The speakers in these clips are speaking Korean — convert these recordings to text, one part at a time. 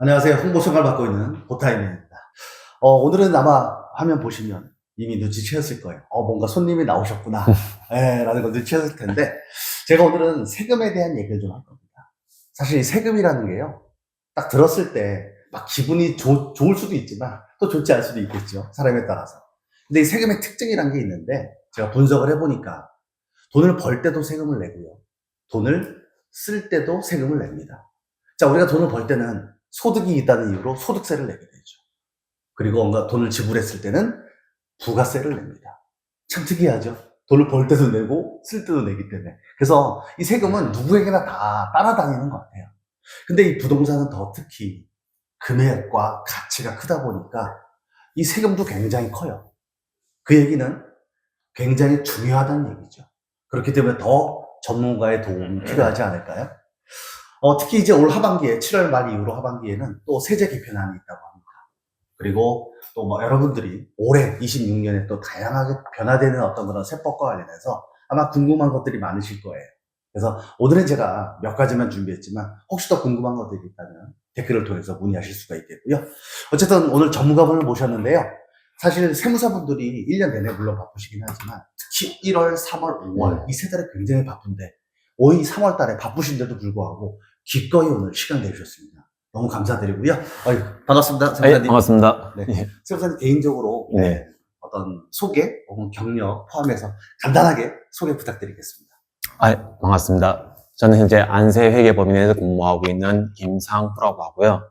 안녕하세요. 홍보총괄 맡고 있는 고타임입니다. 오늘은 아마 화면 보시면 이미 눈치채셨을 거예요. 뭔가 손님이 나오셨구나. 라는 걸 눈치채셨을 텐데, 제가 오늘은 세금에 대한 얘기를 좀 할 겁니다. 사실 이 세금이라는 게요, 딱 들었을 때 막 기분이 좋을 수도 있지만 또 좋지 않을 수도 있겠죠. 사람에 따라서. 근데 이 세금의 특징이란 게 있는데, 제가 분석을 해보니까 돈을 벌 때도 세금을 내고요. 돈을 쓸 때도 세금을 냅니다. 자, 우리가 돈을 벌 때는 소득이 있다는 이유로 소득세를 내게 되죠. 그리고 뭔가 돈을 지불했을 때는 부가세를 냅니다. 참 특이하죠? 돈을 벌 때도 내고 쓸 때도 내기 때문에. 그래서 이 세금은 누구에게나 다 따라다니는 것 같아요. 근데 이 부동산은 더 특히 금액과 가치가 크다 보니까 이 세금도 굉장히 커요. 그 얘기는 굉장히 중요하다는 얘기죠. 그렇기 때문에 더 전문가의 도움이 필요하지 않을까요? 특히 이제 올 하반기에 7월 말 이후로 하반기에는 또 세제 개편안이 있다고 합니다. 그리고 또 뭐 여러분들이 올해 26년에 또 다양하게 변화되는 어떤 그런 세법과 관련해서 아마 궁금한 것들이 많으실 거예요. 그래서 오늘은 제가 몇 가지만 준비했지만 혹시 더 궁금한 것들이 있다면 댓글을 통해서 문의하실 수가 있겠고요. 어쨌든 오늘 전문가분을 모셨는데요. 사실 세무사분들이 1년 내내 물론 바쁘시긴 하지만 특히 1월, 3월, 5월 이 세 달에 굉장히 바쁜데 오이 3월 달에 바쁘신데도 불구하고 기꺼이 오늘 시간 내주셨습니다. 너무 감사드리고요. 반갑습니다. 세무사님. 반갑습니다. 네. 예. 세무사님 개인적으로 네. 어떤 소개 혹은 경력 포함해서 간단하게 소개 부탁드리겠습니다. 반갑습니다. 저는 현재 안세회계법인에서 근무하고 있는 김상후라고 하고요.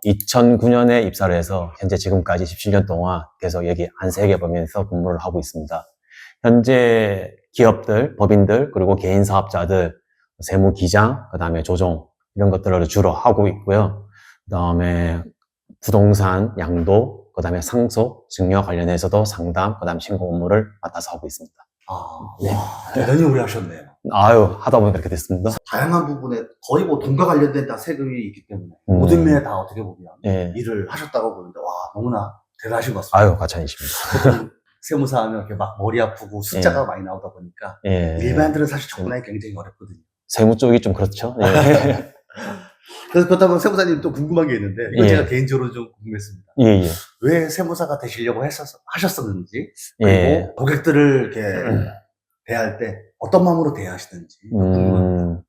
2009년에 입사를 해서 현재 지금까지 17년 동안 계속 여기 안세회계법인에서 근무를 하고 있습니다. 현재 기업들, 법인들, 그리고 개인 사업자들, 세무기장, 그 다음에 조정 이런 것들을 주로 하고 있고요. 그 다음에 부동산, 양도, 그 다음에 상속, 증여 관련해서도 상담, 그 다음에 신고 업무를 맡아서 하고 있습니다. 와, 대단히 오래 하셨네요. 하다 보니 그렇게 됐습니다. 다양한 부분에 거의 뭐 돈과 관련된 다 세금이 있기 때문에 모든 면에 다 어떻게 보면 일을 하셨다고 보는데 와, 너무나 대단하신 것 같습니다. 과찬이십니다. 세무사 하면 이렇게 막 머리 아프고 숫자가 많이 나오다 보니까 일반인들은 사실 접근하기 굉장히 어렵거든요. 세무 쪽이 좀 그렇죠. 그래서 그렇다면 세무사님 또 궁금한 게 있는데 이건 제가 개인적으로 좀 궁금했습니다. 왜 세무사가 되시려고 하셨었는지 그리고 고객들을 이렇게 대할 때 어떤 마음으로 대하시는지 궁금합니다.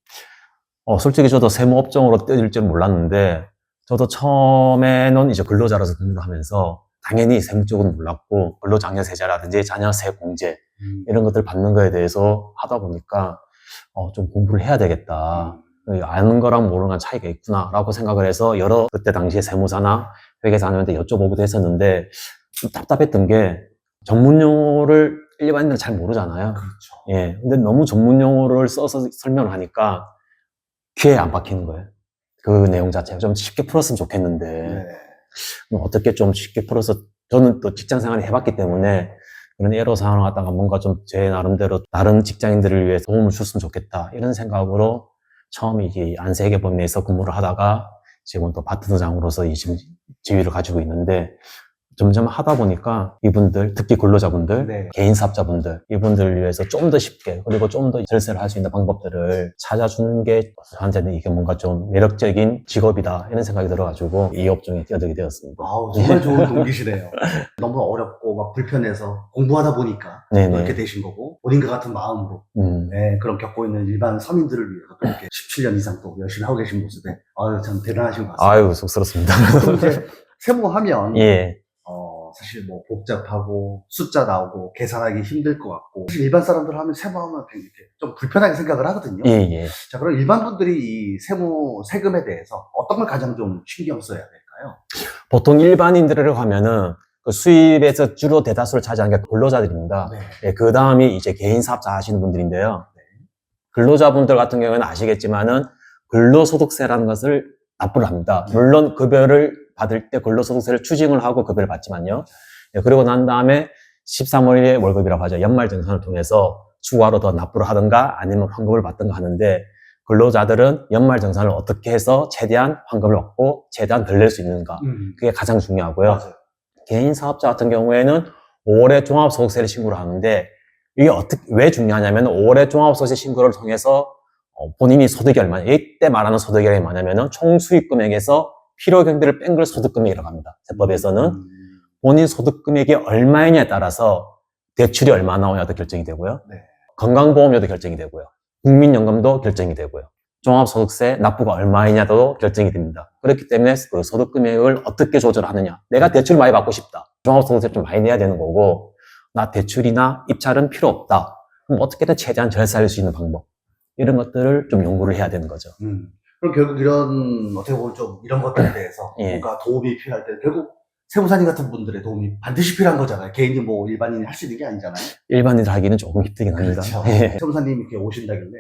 솔직히 저도 세무업종으로 뛰어들 줄 몰랐는데 저도 처음에는 이제 근로자로서 근무를 하면서 당연히 세무 쪽은 몰랐고 근로장려세제라든지 자녀세공제 이런 것들 받는 거에 대해서 하다 보니까 좀 공부를 해야 되겠다. 아는 거랑 모르는 건 차이가 있구나라고 생각을 해서 그때 당시에 세무사나 회계사님한테 여쭤보기도 했었는데 좀 답답했던 게 전문 용어를 일반인들은 잘 모르잖아요. 그렇죠. 근데 너무 전문 용어를 써서 설명을 하니까 귀에 안 박히는 거예요. 그 내용 자체가 좀 쉽게 풀었으면 좋겠는데 어떻게 좀 쉽게 풀어서 저는 또 직장 생활을 해봤기 때문에 그런 애로사항을 갖다가 뭔가 좀 제 나름대로 다른 직장인들을 위해 도움을 줬으면 좋겠다 이런 생각으로 처음에 이게 안세회계법인에서 근무를 하다가 지금 또 파트너장으로서 이 지위를 가지고 있는데 점점 하다 보니까 이분들, 특히 근로자분들, 개인 사업자분들 이분들을 위해서 좀 더 쉽게 그리고 좀 더 절세를 할 수 있는 방법들을 찾아주는 게 저한테는 이게 뭔가 좀 매력적인 직업이다 이런 생각이 들어가지고 이 업종에 뛰어들게 되었습니다. 정말 좋은 동기시네요. 너무 어렵고 막 불편해서 공부하다 보니까 이렇게 되신 거고 본인과 같은 마음으로 그런 겪고 있는 일반 서민들을 위해서 그렇게 17년 이상 또 열심히 하고 계신 모습에 참 대단하신 것 같습니다. 속스럽습니다. 그럼 이제 세무하면 사실 뭐 복잡하고 숫자 나오고 계산하기 힘들 것 같고 사실 일반 사람들 하면 세무하면 이렇게 좀 불편하게 생각을 하거든요. 자, 그럼 일반 분들이 이 세금에 대해서 어떤 걸 가장 좀 신경 써야 될까요? 보통 일반인들을 하면은 그 수입에서 주로 대다수를 차지하는 게 근로자들입니다. 그 다음이 이제 개인 사업자 하시는 분들인데요. 근로자분들 같은 경우에는 아시겠지만은 근로소득세라는 것을 납부를 합니다. 물론 급여를 받을 때 근로소득세를 추징을 하고 급여를 받지만요. 그리고 난 다음에 13월에 월급이라고 하죠. 연말정산을 통해서 추가로 더 납부를 하든가 아니면 환급을 받든가 하는데 근로자들은 연말정산을 어떻게 해서 최대한 환급을 얻고 최대한 덜 낼 수 있는가. 그게 가장 중요하고요. 맞아요. 개인 사업자 같은 경우에는 5월에 종합소득세를 신고를 하는데 이게 왜 중요하냐면 5월에 종합소득세 신고를 통해서 본인이 소득이 얼마냐, 이때 말하는 소득이 얼마냐면은 총 수익 금액에서 필요 경비를 뺀 걸 소득금액이라고 합니다. 세법에서는 음. 본인 소득금액이 얼마이냐에 따라서 대출이 얼마 나오냐도 결정이 되고요. 네. 건강보험료도 결정이 되고요. 국민연금도 결정이 되고요. 종합소득세 납부가 얼마이냐도 결정이 됩니다. 그렇기 때문에 그 소득금액을 어떻게 조절하느냐. 내가 대출 많이 받고 싶다. 종합소득세 좀 많이 내야 되는 거고, 나 대출이나 입찰은 필요 없다. 그럼 어떻게든 최대한 절세할 수 있는 방법. 이런 것들을 좀 연구를 해야 되는 거죠. 그럼 결국 이런, 어떻게 보면 좀 이런 것들에 대해서 예. 뭔가 도움이 필요할 때 결국 세무사님 같은 분들의 도움이 반드시 필요한 거잖아요. 개인이 뭐 일반인이 할 수 있는 게 아니잖아요. 일반인들 하기는 조금 힘들긴 합니다. 그렇죠. 예. 세무사님이 이렇게 오신다길래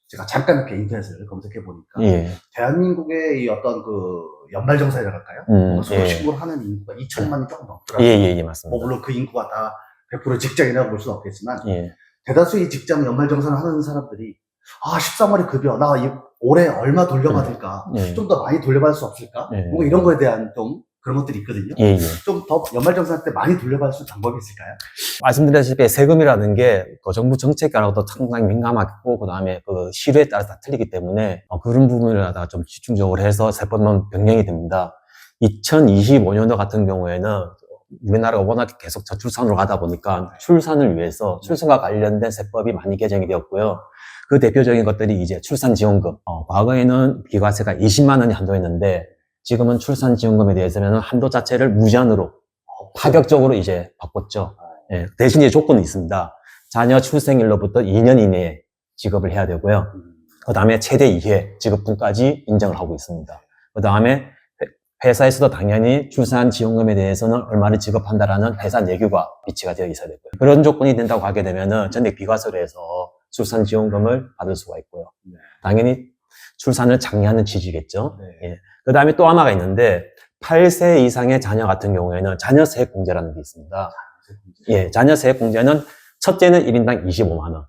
제가 잠깐 이렇게 인터넷을 검색해 보니까 예. 대한민국의 이 어떤 그 연말정산이라고 할까요? 소득 예. 신고를 하는 인구가 2천만이 조금 예, 넘더라고요. 예, 뭐 맞습니다. 물론 그 인구가 다 100% 직장이라고 볼 수는 없겠지만 예. 대다수의 직장 연말정산을 하는 사람들이 13월에 급여 나 올해 얼마 돌려받을까? 예. 좀 더 많이 돌려받을 수 없을까? 예. 뭔가 이런 거에 대한 좀 그런 것들이 있거든요. 예, 예. 좀 더 연말정산 때 많이 돌려받을 수 있는 방법이 있을까요? 말씀드렸다시피 세금이라는 게 그 정부 정책과도 상당히 민감하고 그다음에 그 시류에 따라서 다 틀리기 때문에 그런 부분을 갖다가 좀 집중적으로 해서 세법만 변경이 됩니다. 2025년도 같은 경우에는 우리나라가 워낙 계속 저출산으로 가다 보니까 출산을 위해서 출산과 관련된 세법이 많이 개정이 되었고요. 그 대표적인 것들이 이제 출산지원금. 과거에는 비과세가 20만 원이 한도였는데 지금은 출산지원금에 대해서는 한도 자체를 무제한으로 파격적으로 이제 바꿨죠. 예, 대신 이제 조건이 있습니다. 자녀 출생일로부터 2년 이내에 지급을 해야 되고요. 그 다음에 최대 2회 지급분까지 인정을 하고 있습니다. 그 다음에 회사에서도 당연히 출산지원금에 대해서는 얼마를 지급한다라는 회사 내규가 비치가 되어 있어야 되고요. 그런 조건이 된다고 하게 되면은 전액 비과세로 해서 출산지원금을 받을 수가 있고요. 당연히 출산을 장려하는 취지겠죠. 네. 예. 그 다음에 또 하나가 있는데 8세 이상의 자녀 같은 경우에는 자녀세액공제라는 게 있습니다. 예, 자녀세액공제는 첫째는 1인당 25만 원.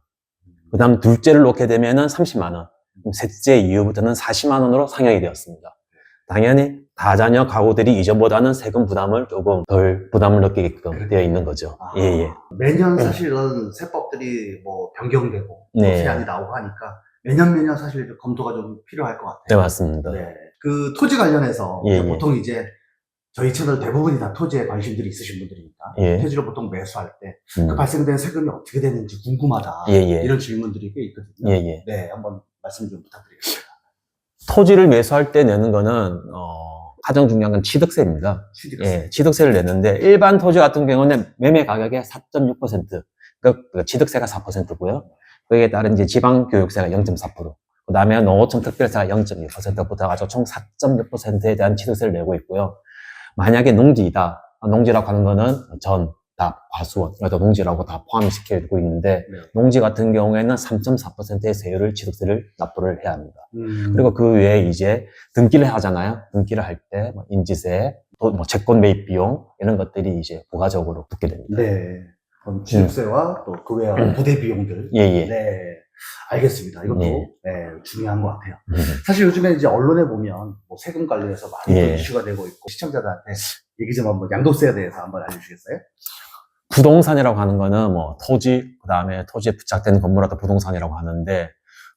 그 다음 둘째를 놓게 되면은 30만 원. 셋째 이후부터는 40만 원으로 상향이 되었습니다. 당연히 다자녀 가구들이 이전보다는 세금 부담을 조금 덜 부담을 느끼게끔 되어 있는 거죠. 예, 예. 매년 사실은 세법들이 뭐 변경되고 네. 세안이 나오고 하니까 매년 사실 검토가 좀 필요할 것 같아요. 네, 맞습니다. 네. 그 토지 관련해서 예, 예. 보통 이제 저희 채널 대부분이 다 토지에 관심들이 있으신 분들이니까 예. 토지를 보통 매수할 때 그 발생된 세금이 어떻게 되는지 궁금하다. 예, 예. 이런 질문들이 꽤 있거든요. 예, 예. 네, 한번 말씀 좀 부탁드리겠습니다. 토지를 매수할 때 내는 거는, 가장 중요한 건 취득세입니다. 취득세. 예, 취득세를 내는데, 일반 토지 같은 경우는 매매 가격의 4.6%, 그러니까 취득세가 4%고요. 그에 따른 이제 지방교육세가 0.4%, 그 다음에 농어촌 특별세가 0.2% 붙어가지고 총 4.6%에 대한 취득세를 내고 있고요. 만약에 농지이다. 농지라고 하는 거는 전, 답, 과수원, 그래도 농지라고 다 포함시키고 있는데, 네. 농지 같은 경우에는 3.4%의 세율을 취득세를 납부를 해야 합니다. 그리고 그 외에 이제 등기를 하잖아요. 등기를 할 때 뭐 인지세, 또 뭐 채권 매입 비용 이런 것들이 이제 부가적으로 붙게 됩니다. 네. 그럼 취득세와 또 그 외에 부대 비용들. 예, 예. 네. 알겠습니다. 이것도 네. 네, 중요한 것 같아요. 사실 요즘에 이제 언론에 보면 뭐 세금 관련해서 많이 예. 이슈가 되고 있고 시청자들한테 얘기 좀 한번 양도세에 대해서 한번 알려주시겠어요? 부동산이라고 하는 거는 뭐 토지, 그 다음에 토지에 부착된 건물하다 부동산이라고 하는데,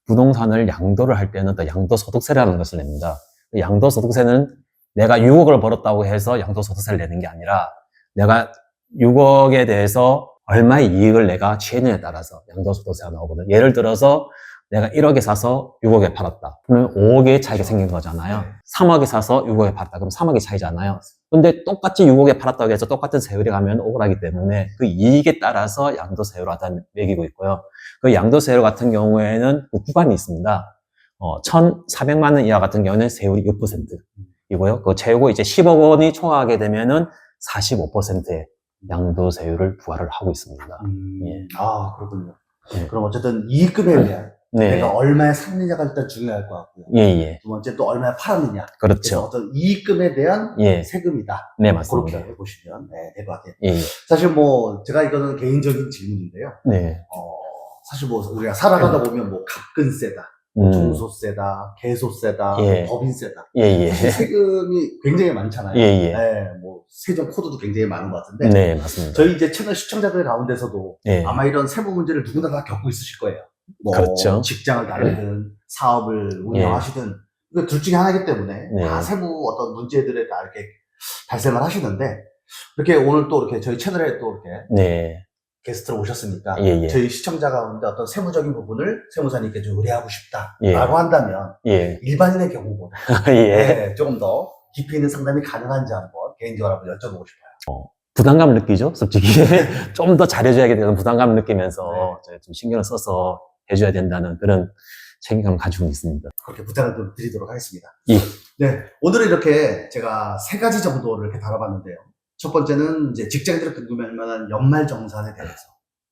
부동산을 양도를 할 때는 또 양도소득세라는 것을 냅니다. 양도소득세는 내가 6억을 벌었다고 해서 양도소득세를 내는 게 아니라, 내가 6억에 대해서 얼마의 이익을 내가 취했느냐에 따라서 양도소득세가 나오거든요. 예를 들어서 내가 1억에 사서 6억에 팔았다. 그러면 5억의 차이가 생긴 거잖아요. 네. 3억에 사서 6억에 팔았다. 그럼 3억의 차이잖아요. 근데 똑같이 6억에 팔았다고 해서 똑같은 세율이 가면 억울하기 때문에 그 이익에 따라서 양도세율을 하다 매기고 있고요. 그 양도세율 같은 경우에는 그 구간이 있습니다. 1,400만 원 이하 같은 경우는 세율이 6%이고요. 그 최고 이제 10억 원이 초과하게 되면은 45%의 양도세율을 부과를 하고 있습니다. 예. 아, 그렇군요. 예. 그럼 어쨌든 이익금에 대한 네. 내가 얼마에 샀느냐가 일단 중요할 것 같고요. 예, 예. 두 번째 또 얼마에 팔았느냐. 그래서 그렇죠. 어떤 이익금에 대한 예. 세금이다. 네, 맞습니다. 그렇게 보시면 될 것 같아요. 예, 예. 사실 뭐 제가 이거는 개인적인 질문인데요. 네. 사실 뭐 우리가 살아가다 보면 뭐 갑근세다, 종소세다, 개소세다, 예. 법인세다. 예, 예. 사실 세금이 굉장히 많잖아요. 예, 예. 네, 뭐 세정 코드도 굉장히 많은 것 같은데. 네, 맞습니다. 저희 이제 채널 시청자들 가운데서도 예. 아마 이런 세무 문제를 누구나 다 겪고 있으실 거예요. 뭐 그렇죠. 직장을 다니든 사업을 운영하시든 이거 둘 중에 하나이기 때문에 네. 다 세부 어떤 문제들에 다 이렇게 발생을 하시는데 이렇게 오늘 또 이렇게 저희 채널에 또 이렇게 네. 게스트로 오셨으니까 예, 예. 저희 시청자 가운데 어떤 세무적인 부분을 세무사님께 좀 의뢰하고 싶다라고 예. 한다면 예. 일반인의 경우보다 예. 네, 조금 더 깊이 있는 상담이 가능한지 한번 개인적으로 한번 여쭤보고 싶어요. 부담감을 느끼죠, 솔직히. 좀 더 잘해줘야겠다는 부담감을 느끼면서 네. 좀 신경을 써서 해줘야 된다는 그런 책임감을 가지고 있습니다. 그렇게 부탁을 좀 드리도록 하겠습니다. 예. 네, 오늘은 이렇게 제가 3가지 정도를 이렇게 다뤄봤는데요. 첫 번째는 이제 직장인들이 궁금해할 만한 연말정산에 대해서,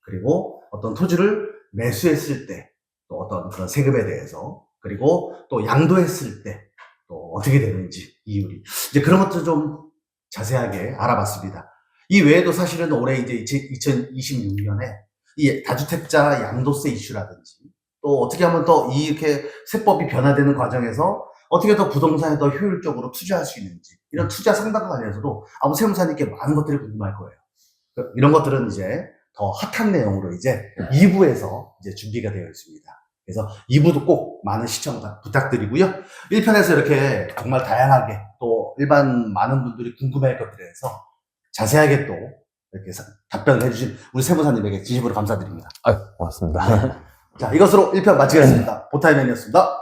그리고 어떤 토지를 매수했을 때 또 어떤 그런 세금에 대해서, 그리고 또 양도했을 때 또 어떻게 되는지 이율이 이제 그런 것들 좀 자세하게 알아봤습니다. 이 외에도 사실은 올해 이제 2026년에 이 다주택자 양도세 이슈라든지 또 어떻게 하면 더 이렇게 세법이 변화되는 과정에서 어떻게 더 부동산에 더 효율적으로 투자할 수 있는지 이런 투자 상담과 관련해서도 아마 세무사님께 많은 것들이 궁금할 거예요. 이런 것들은 이제 더 핫한 내용으로 이제 2부에서 이제 준비가 되어 있습니다. 그래서 2부도 꼭 많은 시청 부탁드리고요. 1편에서 이렇게 정말 다양하게 또 일반 많은 분들이 궁금해할 것들에 대해서 자세하게 또 이렇게 답변을 해주신 우리 세무사님에게 진심으로 감사드립니다. 아유, 고맙습니다. 자, 이것으로 1편 마치겠습니다. 보타이맨이었습니다.